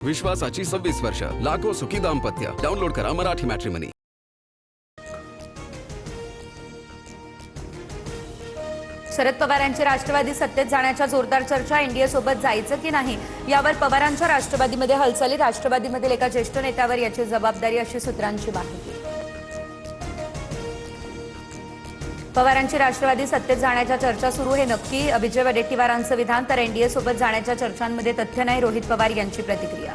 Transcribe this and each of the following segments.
विश्वासाची 26 वर्ष, लाखो सुखी दाम्पत्य. डाउनलोड करा मराठी मॅट्रिमनी. शरद पवारांची राष्ट्रवादी सत्तेत जाण्याच्या जोरदार चर्चा. एनडीए सोबत जायचं की नाही यावर पवारांच्या राष्ट्रवादीमध्ये हालचाली. राष्ट्रवादीमधील एका ज्येष्ठ नेत्यावर याची जबाबदारी अशी सूत्रांची माहिती. पवारांची राष्ट्रवादी सत्तेत जाण्याच्या चर्चा सुरू. हे नक्की विजय वडेट्टीवारांचं विधान. तर एनडीए सोबत जाण्याच्या चर्चांमध्ये तथ्य नाही. रोहित पवार यांची प्रतिक्रिया.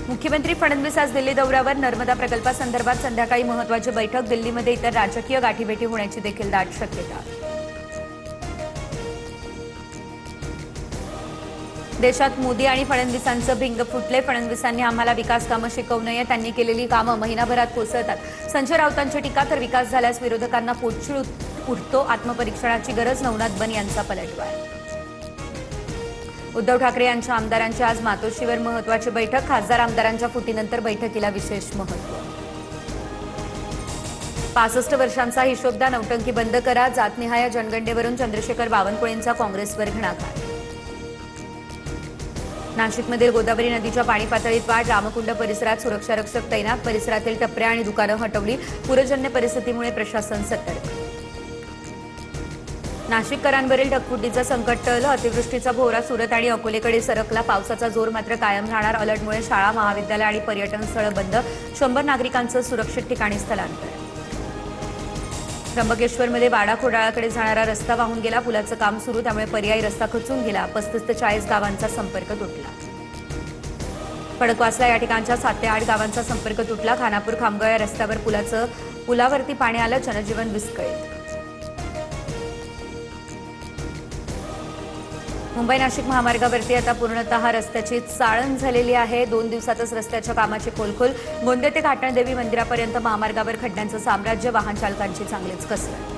मुख्यमंत्री फडणवीस आज दिल्ली दौऱ्यावर. नर्मदा प्रकल्पासंदर्भात संध्याकाळी महत्त्वाची बैठक. दिल्लीमध्ये इतर राजकीय गाठीभेटी होण्याची देखील दाट शक्यता. देशात मोदी आणि फडणवीसांचं भिंग फुटले. फडणवीसांनी आम्हाला विकास कामं शिकवू नये. त्यांनी केलेली कामं महिनाभरात कोसळतात. संजय राऊतांची टीका. तर विकास झाल्यास विरोधकांना पोटछिळ उठतो. आत्मपरीक्षणाची गरज. नवनाथ बन यांचा पलटवार. उद्धव ठाकरे यांच्या आमदारांची आज मातोश्रीवर महत्त्वाची बैठक. खासदार आमदारांच्या फुटीनंतर बैठकीला विशेष महत्त्व. 65 वर्षांचा हिशोब द्या. नौटंकी बंद करा. जातनिहाय जनगणनेवरून चंद्रशेखर बावनकुळेंचा काँग्रेसवर घणाघात. नाशिकमधील गोदावरी नदीच्या पाणी पातळीत वाढ. रामकुंड परिसरात सुरक्षा रक्षक तैनात. परिसरातील टपऱ्या आणि दुकानं हटवली. पूरजन्य परिस्थितीमुळे प्रशासन सतर्क. नाशिककरांवरील ढगफुटीचं संकट टळलं. अतिवृष्टीचा भोवरा सुरत आणि अकोलेकडे सरकला. पावसाचा जोर मात्र कायम राहणार. अलर्टमुळे शाळा, महाविद्यालय आणि पर्यटन स्थळं बंद. 100 नागरिकांचं सुरक्षित ठिकाणी स्थलांतर. त्र्यंबकेश्वरमध्ये वाडा खोडाळाकडे जाणारा रस्ता वाहून गेला. पुलाचं काम सुरू, त्यामुळे पर्यायी रस्ता खचून गेला. 35 ते 40 गावांचा संपर्क तुटला. खडकवासला या ठिकाणच्या 7 ते 8 गावांचा संपर्क तुटला. खानापूर खामगाव या रस्त्यावर पुलावरती पाणी आलं. जनजीवन विस्कळीत. मुंबई नाशिक महामार्गावरती आता पूर्णतः रस्त्याची चाळण झालेली आहे. 2 दिवसातच रस्त्याच्या कामाची खोलखोल. गोंदे ते घाटणदेवी मंदिरापर्यंत महामार्गावर खड्ड्यांचं साम्राज्य. वाहन चालकांची चांगलीच कसरत.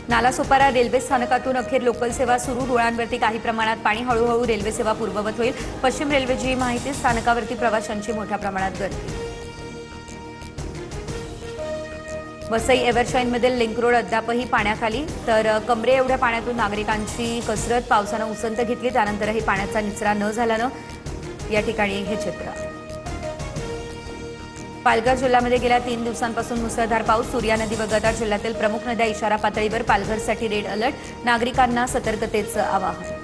नालासोपारा रेल्वे स्थानकातून अखेर लोकल सेवा सुरू. रुळांवरती काही प्रमाणात पाणी. हळूहळू रेल्वे सेवा पूर्ववत होईल. पश्चिम रेल्वेची माहिती. स्थानकावरती प्रवाशांची मोठ्या प्रमाणात गर्दी. वसई एव्हरशाईनमधील लिंक रोड अद्यापही पाण्याखाली. तर कमरे एवढ्या पाण्यातून नागरिकांची कसरत. पावसानं उसंत घेतली, त्यानंतरही पाण्याचा निचरा न झाल्यानं या ठिकाणी हे चित्र. पालघर जिल्ह्यामध्ये गेल्या 3 दिवसांपासून मुसळधार पाऊस. सूर्या नदी वगळता जिल्ह्यातील प्रमुख नद्या इशारा पातळीवर. पालघरसाठी रेड अलर्ट. नागरिकांना सतर्कतेचं आवाहन.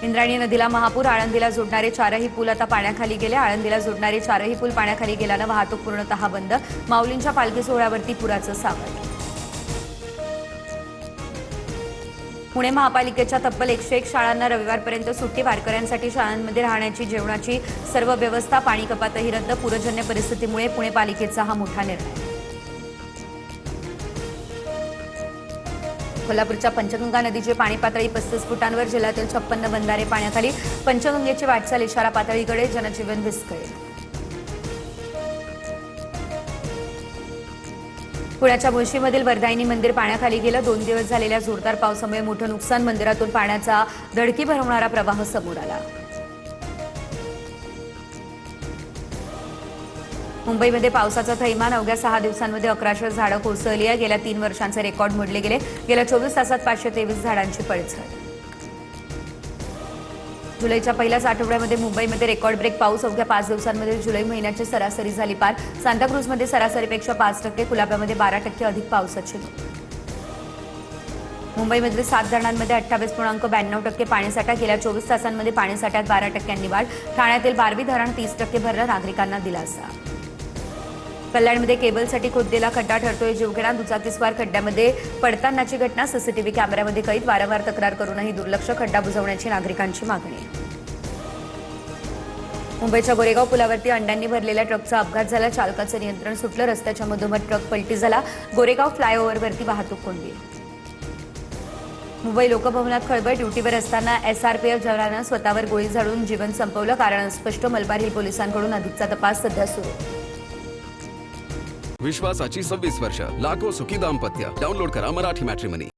इंद्रायणी नदीला महापूर. आळंदीला जोडणारे 4ही पूल आता पाण्याखाली गेले. आळंदीला जोडणारे 4ही पूल पाण्याखाली गेल्यानं वाहतूक पूर्णतः बंद. माऊलींच्या पालखी सोहळ्यावरती पुराचं सावट. पुणे महापालिकेच्या तब्बल 101 शाळांना रविवारपर्यंत सुट्टी. वारकऱ्यांसाठी शाळांमध्ये राहण्याची, जेवणाची सर्व व्यवस्था. पाणी कपातही रद्द. पूरजन्य परिस्थितीमुळे पुणे पालिकेचा हा मोठा निर्णय. कोल्हापूरच्या पंचगंगा नदीची पाणी पातळी 35 फुटांवर. जिल्ह्यातील 56 बंधारे पाण्याखाली. पंचगंगेची वाटचाल इशारा पातळीकडे. जनजीवन विस्कळीत. पुण्याच्या मुळशीमधील वरदायिनी मंदिर पाण्याखाली गेलं. 2 दिवस झालेल्या जोरदार पावसामुळे मोठं नुकसान. मंदिरातून पाण्याचा धडकी भरवणारा प्रवाह समोर आला. मुंबईमध्ये पावसाचा थैमान. अवघ्या 6 दिवसांमध्ये 1100 झाडं कोसळली आहे. गेल्या 3 वर्षांचे रेकॉर्ड मोडले गेले. गेल्या 24 तासात 523 झाडांची पडझड. जुलैच्या पहिल्याच आठवड्यामध्ये मुंबईमध्ये रेकॉर्ड ब्रेक पाऊस. अवघ्या 5 दिवसांमध्ये जुलै महिन्याची सरासरी झाली पार. सांताक्रूजमध्ये सरासरीपेक्षा 5%. कुलाब्यामध्ये 12% अधिक पावसाची नोंद. मुंबईमधील 7 धरणांमध्ये 28.92% पाणीसाठा. गेल्या 24 तासांमध्ये पाणीसाठ्यात 12% वाढ. ठाण्यातील बारवी धरण 30% भरलं. नागरिकांना दिलासा. कल्याणमध्ये केबलसाठी खोदलेला खड्डा ठरतोय जीवघेणा. दुचाकीस्वार खड्ड्यामध्ये पडतानाची घटना. सीसीटीव्ही कॅमेऱ्यामध्ये कैद. वारंवार तक्रार करूनही दुर्लक्ष. खड्डा बुजवण्याची नागरिकांची मागणी. मुंबईच्या गोरेगाव पुलावरती अंड्यांनी भरलेल्या ट्रकचा अपघात झाला. चालकाचं नियंत्रण सुटलं. रस्त्याच्या मधोमध ट्रक पलटी झाला. गोरेगाव फ्लायओव्हरवरती वाहतूक कोंडी. मुंबई लोकभवनात खळबळ. ड्युटीवर असताना एसआरपीएफ जवानानं स्वतःवर गोळी झाडून जीवन संपवलं. कारण स्पष्ट. मलबार हिल पोलिसांकडून अधिकचा तपास सध्या सुरू. विश्वासाची 26 वर्ष, लाखो सुखी दाम्पत्य. डाउनलोड करा मराठी मॅट्रिमनी.